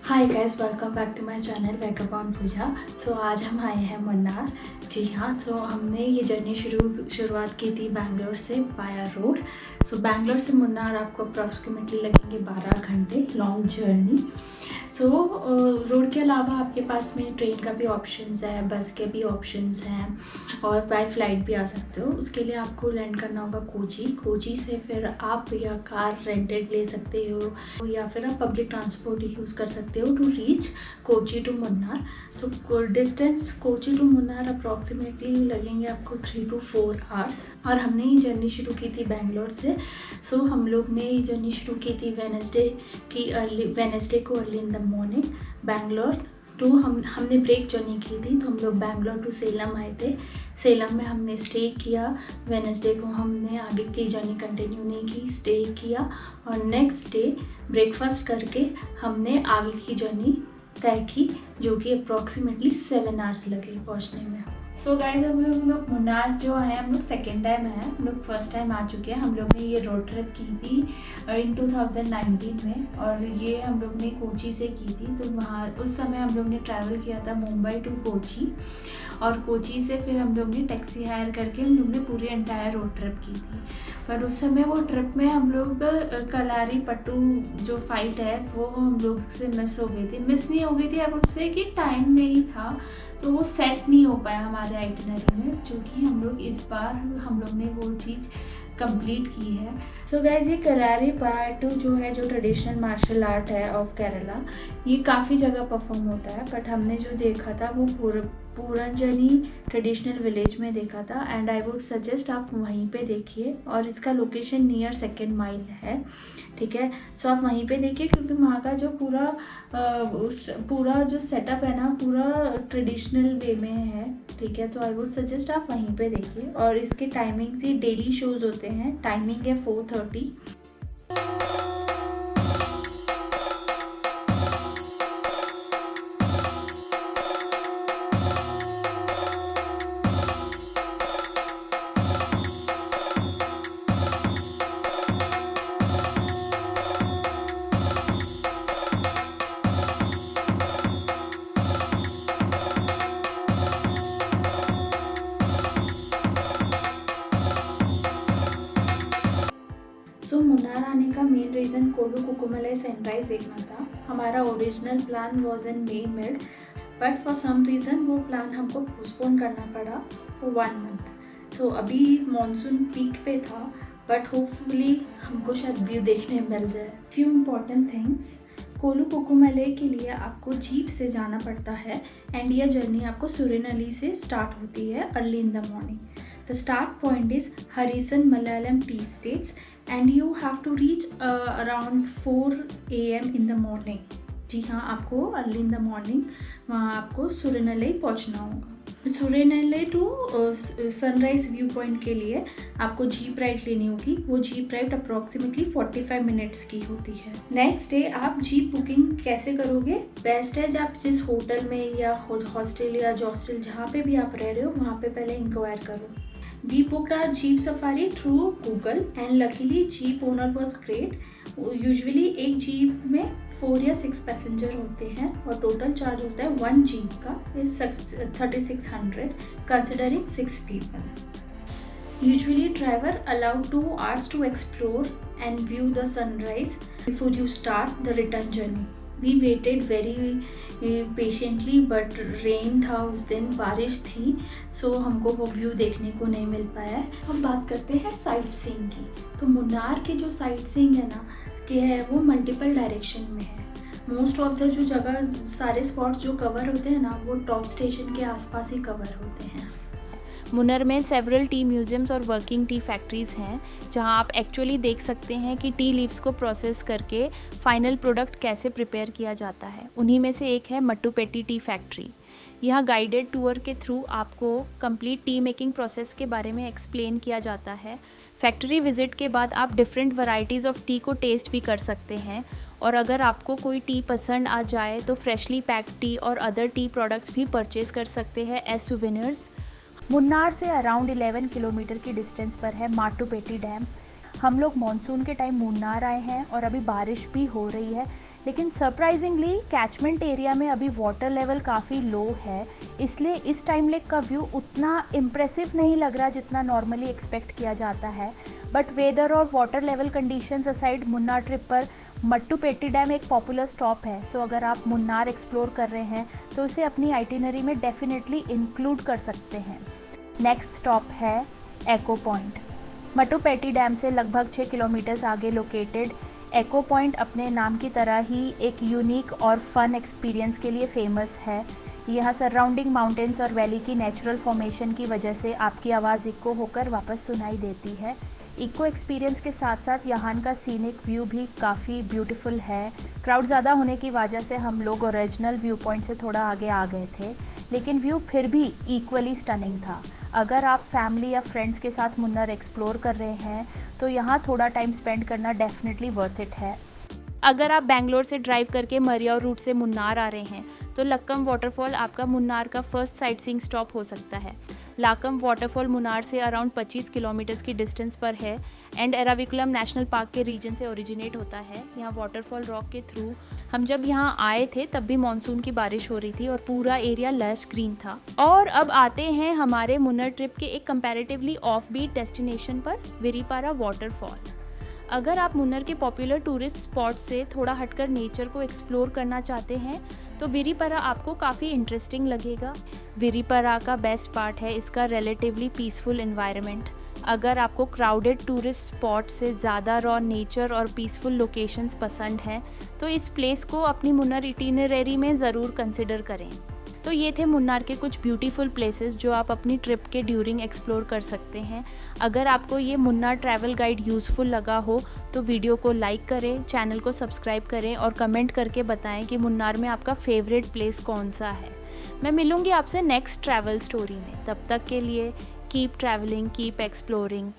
Hi guys, welcome back to my channel wake up on Pooja. So आज हम आए हैं मुन्नार। जी हाँ, सो हमने ये जर्नी शुरुआत की थी बैंगलोर से बाया रोड। सो बैंगलोर से मुन्नार आपको अप्रॉक्सीमेटली लगेंगे 12 घंटे लॉन्ग जर्नी। सो रोड के अलावा आपके पास में ट्रेन का भी ऑप्शंस है, बस के भी ऑप्शंस हैं और बाय फ्लाइट भी आ सकते हो। उसके लिए आपको लैंड करना होगा कोची से फिर आप या कार रेंटेड ले सकते हो या फिर आप पब्लिक ट्रांसपोर्ट यूज़ कर सकते हो to reach Kochi to Munnar. तो distance Kochi to Munnar approximately लगेंगे आपको 3 to 4 आवर्स। और हमने ये जर्नी शुरू की थी बैंगलोर से। सो हम लोग ने ये जर्नी शुरू की थी वेनसडे को early in the morning Bangalore to हमने ब्रेक जर्नी की थी। तो हम लोग बैंगलोर टू सेलम आए थे। सेलम में हमने स्टे किया। वेनसडे को हमने आगे की जर्नी कंटिन्यू नहीं की, स्टे किया और नेक्स्ट डे ब्रेकफास्ट करके हमने आगे की जर्नी तय की, जो कि अप्रॉक्सीमेटली 7 आवर्स लगे पहुंचने में। सो गाइज, अभी हम लोग मुन्नार जो है हम लोग सेकेंड टाइम है, हम लोग फर्स्ट टाइम आ चुके हैं। हम लोग ने ये रोड ट्रिप की थी इन 2019 में और ये हम लोग ने कोची से की थी। तो वहाँ उस समय हम लोग ने ट्रैवल किया था मुंबई टू कोची और कोची से फिर हम लोग ने टैक्सी हायर करके हम लोग ने पूरी एंटायर रोड ट्रिप की थी। पर उस समय वो ट्रिप में हम लोग कलारी पट्टू जो फाइट है वो हम लोग से मिस हो गई थी। मिस नहीं हो गई थी, अब उससे कि टाइम नहीं था तो वो सेट नहीं हो पाया हमारे आइटिनरी में, जो कि हम लोग इस बार हम लोग ने वो चीज़ कंप्लीट की है। सो गाइज, ये कलारी पट्टू जो है, जो ट्रेडिशनल मार्शल आर्ट है ऑफ केरला, ये काफ़ी जगह परफॉर्म होता है। बट हमने जो देखा था वो पूरंजनी ट्रेडिशनल विलेज में देखा था एंड आई वुड सजेस्ट आप वहीं पे देखिए। और इसका लोकेशन नियर 2nd माइल है, ठीक है। सो आप वहीं पे देखिए क्योंकि वहाँ का जो पूरा जो सेटअप है ना, पूरा ट्रेडिशनल वे में है, ठीक है। तो आई वुड सजेस्ट आप वहीं पे देखिए। और इसके टाइमिंग्स, ये डेली शोज़ होते हैं। टाइमिंग है 4:30। सो मुन्नार आने का मेन रीज़न कोलू कुकुमलाई सनराइज़ देखना था। हमारा original plan was in May mid, but for some reason वो प्लान हमको पोस्टपोन करना पड़ा फॉर 1 मंथ। सो अभी मॉनसून पीक पे था, बट होपफुली हमको शायद व्यू देखने मिल जाए। फ्यू इम्पॉर्टेंट थिंग्स, कोलू कुकुमलाई के लिए आपको जीप से जाना पड़ता है एंड यह जर्नी आपको सुरेनली से स्टार्ट होती है early in the morning. The start point is Harrison Malayalam tea estates and you have to reach around 4 AM in the morning. जी हाँ, आपको अर्ली इन द मॉर्निंग वहाँ आपको सुरेनली पहुँचना होगा। सुरेनली टू सनराइज व्यू पॉइंट के लिए आपको जीप राइड लेनी होगी। वो जीप राइड अप्रॉक्सीमेटली 45 मिनट्स की होती है। नेक्स्ट डे आप जीप बुकिंग कैसे करोगे? बेस्ट है जब आप जिस होटल में या हॉस्टल या जॉस्टल जहाँ पे भी आप रह रहे हो वहाँ पे पहले इंक्वायर करो। We booked our Jeep Safari through Google and luckily Jeep owner was great. Usually एक जीप में 4 या 6 पैसेंजर होते हैं और टोटल चार्ज होता है 1 जीप का is 3600 considering 6 people. Usually driver allowed 2 hours to explore and view the sunrise before you start the return journey. We waited very patiently but rain था उस दिन, बारिश थी, सो हमको वो व्यू देखने को नहीं मिल पाया। हम बात करते हैं साइट सीइंग की। तो मुन्नार के जो साइट सीइंग है ना कि है वो मल्टीपल डायरेक्शन में है। मोस्ट ऑफ द जो जगह सारे स्पॉट्स जो कवर होते हैं ना वो टॉप स्टेशन के आसपास ही कवर होते हैं। मुन्नर में सेवरल टी म्यूज़ियम्स और वर्किंग टी फैक्ट्रीज़ हैं जहां आप एक्चुअली देख सकते हैं कि टी लीव्स को प्रोसेस करके फाइनल प्रोडक्ट कैसे प्रिपेयर किया जाता है। उन्हीं में से एक है मट्टुपेट्टी टी फैक्ट्री। यहाँ गाइडेड टूर के थ्रू आपको कंप्लीट टी मेकिंग प्रोसेस के बारे में एक्सप्लेन किया जाता है। फैक्ट्री विजिट के बाद आप डिफरेंट वैरायटीज़ ऑफ टी को टेस्ट भी कर सकते हैं और अगर आपको कोई टी पसंद आ जाए तो फ्रेशली पैक्ड टी और अदर टी प्रोडक्ट्स भी परचेज़ कर सकते हैं एज सुवेनियर्स। मुन्नार से अराउंड 11 किलोमीटर की डिस्टेंस पर है माट्टुपेट्टी डैम। हम लोग मॉनसून के टाइम मुन्नार आए हैं और अभी बारिश भी हो रही है लेकिन सरप्राइजिंगली कैचमेंट एरिया में अभी वाटर लेवल काफ़ी लो है, इसलिए इस टाइम लेक का व्यू उतना इम्प्रेसिव नहीं लग रहा जितना नॉर्मली एक्सपेक्ट किया जाता है। बट वेदर और water level conditions aside Munnar trip पर मट्टुपेट्टी डैम एक पॉपुलर स्टॉप है। सो अगर आप मुन्नार एक्सप्लोर कर रहे हैं तो इसे अपनी आइटिनरी में डेफिनेटली इंक्लूड कर सकते हैं। नेक्स्ट स्टॉप है एको पॉइंट। मट्टुपेट्टी डैम से लगभग 6 किलोमीटर्स आगे लोकेटेड एको पॉइंट अपने नाम की तरह ही एक यूनिक और फन एक्सपीरियंस के लिए फेमस है। यहाँ सराउंडिंग माउंटेन्स और वैली की नेचुरल फॉर्मेशन की वजह से आपकी आवाज़ इको होकर वापस सुनाई देती है। इको एक्सपीरियंस के साथ साथ यहाँ का सीनिक व्यू भी काफ़ी ब्यूटीफुल है। क्राउड ज़्यादा होने की वजह से हम लोग ओरिजिनल व्यू पॉइंट से थोड़ा आगे आ गए थे, लेकिन व्यू फिर भी इक्वली स्टनिंग था। अगर आप फैमिली या फ्रेंड्स के साथ मुन्नार एक्सप्लोर कर रहे हैं तो यहाँ थोड़ा टाइम स्पेंड करना डेफिनेटली वर्थ इट है। अगर आप बेंगलोर से ड्राइव करके मरियाव रूट से मुन्नार आ रहे हैं तो लक्कम वाटरफॉल आपका मुन्नार का फर्स्ट साइट सीइंग स्टॉप हो सकता है। लाकम वाटरफॉल मुन्नार से अराउंड 25 किलोमीटर्स की डिस्टेंस पर है एंड एराविकुलम नेशनल पार्क के रीजन से ओरिजिनेट होता है। यहाँ वाटरफॉल रॉक के थ्रू हम जब यहाँ आए थे तब भी मानसून की बारिश हो रही थी और पूरा एरिया लश ग्रीन था। और अब आते हैं हमारे मुन्नार ट्रिप के एक कंपैरेटिवली ऑफ बीट डेस्टिनेशन पर, विरीपारा वाटरफॉल। अगर आप मुन्नार के पॉपुलर टूरिस्ट स्पॉट से थोड़ा हटकर नेचर को एक्सप्लोर करना चाहते हैं तो विरीपारा आपको काफ़ी इंटरेस्टिंग लगेगा। विरीपारा का बेस्ट पार्ट है इसका रिलेटिवली पीसफुल एनवायरनमेंट। अगर आपको क्राउडेड टूरिस्ट स्पॉट से ज़्यादा रॉ नेचर और पीसफुल लोकेशंस पसंद हैं तो इस प्लेस को अपनी मुन्नार इटिनरी में ज़रूर कंसिडर करें। तो ये थे मुन्नार के कुछ ब्यूटीफुल प्लेसेस जो आप अपनी ट्रिप के ड्यूरिंग एक्सप्लोर कर सकते हैं। अगर आपको ये मुन्नार ट्रैवल गाइड यूज़फुल लगा हो तो वीडियो को लाइक करें, चैनल को सब्सक्राइब करें और कमेंट करके बताएं कि मुन्नार में आपका फेवरेट प्लेस कौन सा है। मैं मिलूँगी आपसे नेक्स्ट ट्रैवल स्टोरी में। तब तक के लिए कीप ट्रैवलिंग, कीप एक्सप्लोरिंग।